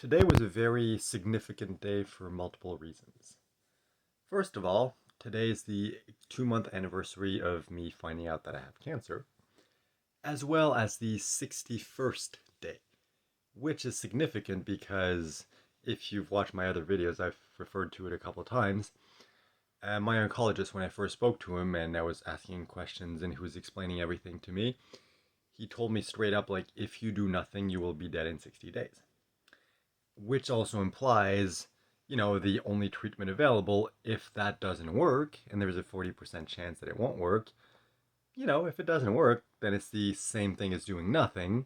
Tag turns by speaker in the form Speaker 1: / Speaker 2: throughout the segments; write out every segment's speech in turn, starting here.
Speaker 1: Today was a very significant day for multiple reasons. First of all, today is the 2 month anniversary of me finding out that I have cancer, as well as the 61st day, which is significant because if you've watched my other videos, I've referred to it a couple of times. My oncologist, when I first spoke to him and I was asking questions and he was explaining everything to me, he told me straight up, like, if you do nothing, you will be dead in 60 days. Which also implies, the only treatment available, if that doesn't work, and there's a 40% chance that it won't work, if it doesn't work, then it's the same thing as doing nothing,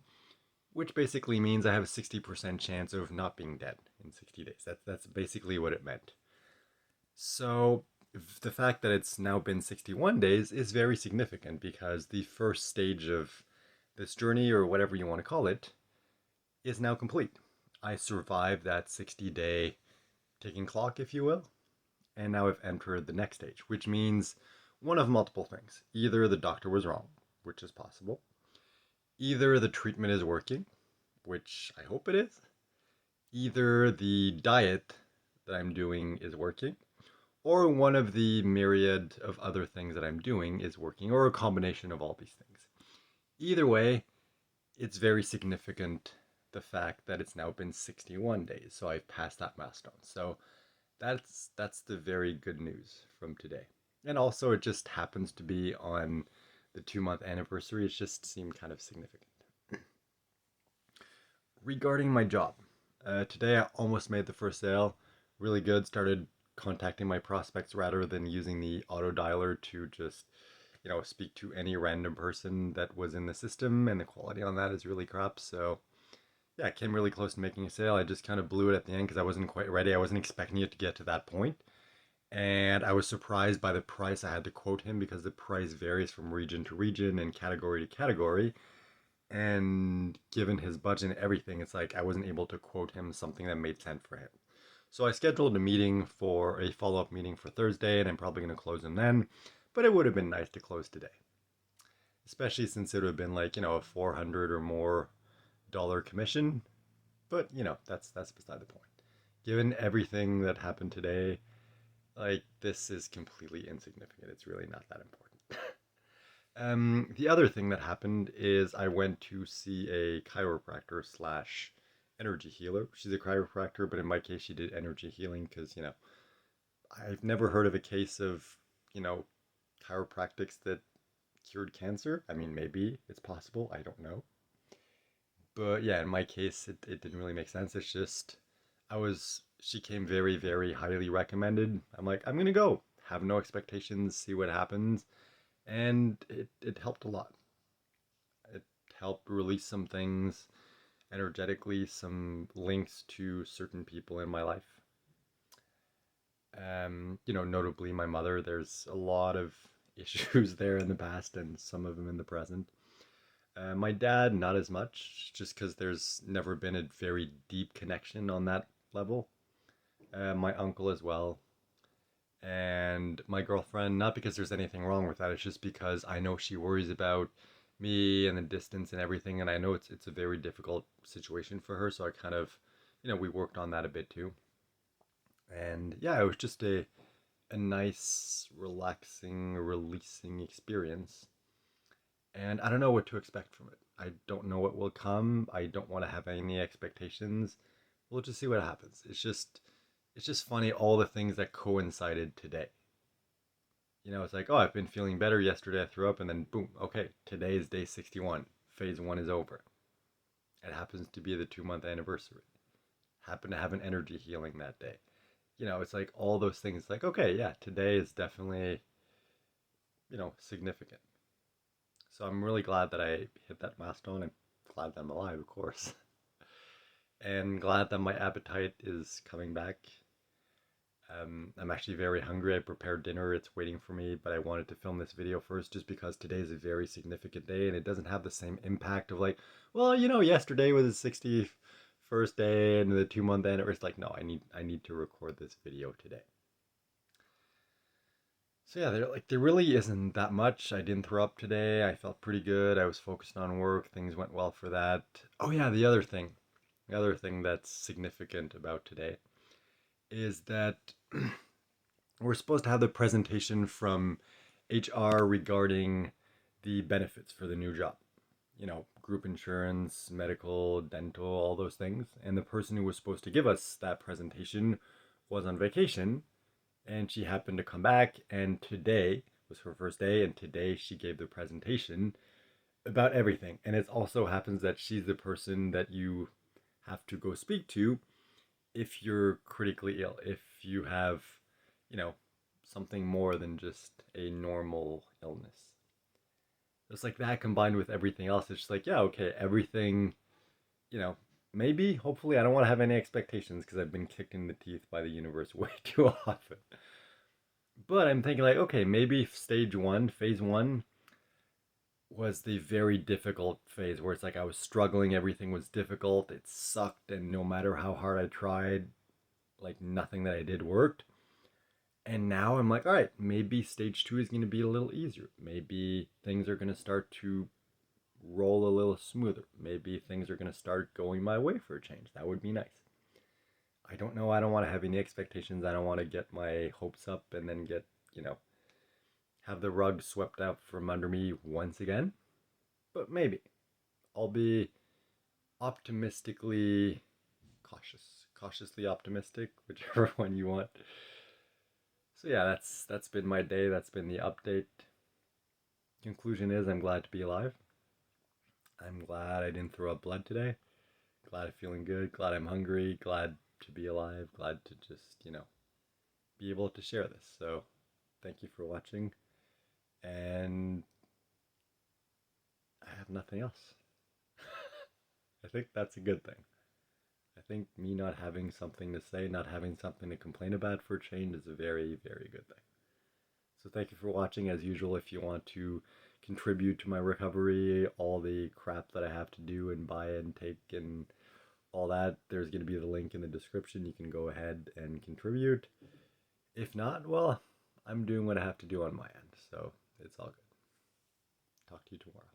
Speaker 1: which basically means I have a 60% chance of not being dead in 60 days. That's basically what it meant. So the fact that it's now been 61 days is very significant because the first stage of this journey, or whatever you want to call it, is now complete. I survived that 60-day ticking clock, if you will, and now I've entered the next stage, which means one of multiple things. Either the doctor was wrong, which is possible, either the treatment is working, which I hope it is, either the diet that I'm doing is working, or one of the myriad of other things that I'm doing is working, or a combination of all these things. Either way, it's very significant, the fact that it's now been 61 days, so I've passed that milestone. So that's the very good news from today. And also, it just happens to be on the 2 month anniversary. It just seemed kind of significant. Regarding my job, today I almost made the first sale. Really good. Started contacting my prospects rather than using the auto dialer to just speak to any random person that was in the system, and the quality on that is really crap. So yeah, I came really close to making a sale. I just kind of blew it at the end because I wasn't quite ready. I wasn't expecting it to get to that point. And I was surprised by the price I had to quote him because the price varies from region to region and category to category. And given his budget and everything, it's like I wasn't able to quote him something that made sense for him. So I scheduled a follow up meeting for Thursday, and I'm probably going to close him then. But it would have been nice to close today, especially since it would have been like, a 400 or more dollar commission. But that's beside the point. Given everything that happened today, like, this is completely insignificant. It's really not that important. The other thing that happened is I went to see a chiropractor slash energy healer. She's a chiropractor, but in my case, she did energy healing because, I've never heard of a case of, you know, chiropractics that cured cancer. I mean, maybe it's possible. I don't know. But yeah, in my case, it didn't really make sense. It's just, she came very, very highly recommended. I'm like, I'm gonna go. Have no expectations, see what happens. And it helped a lot. It helped release some things energetically, some links to certain people in my life. Notably my mother. There's a lot of issues there in the past and some of them in the present. My dad, not as much, just because there's never been a very deep connection on that level. My uncle as well. And my girlfriend, not because there's anything wrong with that, it's just because I know she worries about me and the distance and everything, and I know it's a very difficult situation for her, so I kind of, we worked on that a bit too. And yeah, it was just a nice, relaxing, releasing experience. And I don't know what to expect from it. I don't know what will come. I don't want to have any expectations. We'll just see what happens. It's just funny, all the things that coincided today. It's like, oh, I've been feeling better yesterday. I threw up, and then boom, okay, today is day 61. Phase one is over. It happens to be the 2 month anniversary. Happen to have an energy healing that day. It's like all those things. Like, okay, yeah, today is definitely, significant. So I'm really glad that I hit that milestone. I'm glad that I'm alive, of course. And glad that my appetite is coming back. I'm actually very hungry. I prepared dinner. It's waiting for me, but I wanted to film this video first just because today is a very significant day and it doesn't have the same impact of like, well, yesterday was the 61st day and the 2 month anniversary. It's like, no, I need to record this video today. So yeah, there really isn't that much. I didn't throw up today. I felt pretty good. I was focused on work. Things went well for that. Oh yeah, the other thing. The other thing that's significant about today is that we're supposed to have the presentation from HR regarding the benefits for the new job. You know, group insurance, medical, dental, all those things. And the person who was supposed to give us that presentation was on vacation, and she happened to come back, and today was her first day, and today she gave the presentation about everything. And it also happens that she's the person that you have to go speak to if you're critically ill, if you have, you know, something more than just a normal illness. It's like that combined with everything else. It's just like, yeah, okay, everything, you know, maybe, hopefully, I don't want to have any expectations because I've been kicked in the teeth by the universe way too often. But I'm thinking, like, okay, maybe stage one, phase one, was the very difficult phase where it's like I was struggling, everything was difficult, it sucked, and no matter how hard I tried, like nothing that I did worked. And now I'm like, all right, maybe stage two is going to be a little easier. Maybe things are going to start to roll a little smoother. Maybe things are going to start going my way for a change. That would be nice. I don't know. I don't want to have any expectations. I don't want to get my hopes up and then get, you know, have the rug swept out from under me once again. But maybe. I'll be optimistically cautious. Cautiously optimistic, whichever one you want. So yeah, that's been my day. That's been the update. Conclusion is I'm glad to be alive. I'm glad I didn't throw up blood today. Glad I'm feeling good. Glad I'm hungry. Glad to be alive. Glad to just, you know, be able to share this. So thank you for watching. And I have nothing else. I think that's a good thing. I think me not having something to say, not having something to complain about for change is a very, very good thing. So thank you for watching. As usual, if you want to contribute to my recovery, all the crap that I have to do and buy and take and all that, there's going to be the link in the description. You can go ahead and contribute. If not, well, I'm doing what I have to do on my end. So it's all good. Talk to you tomorrow.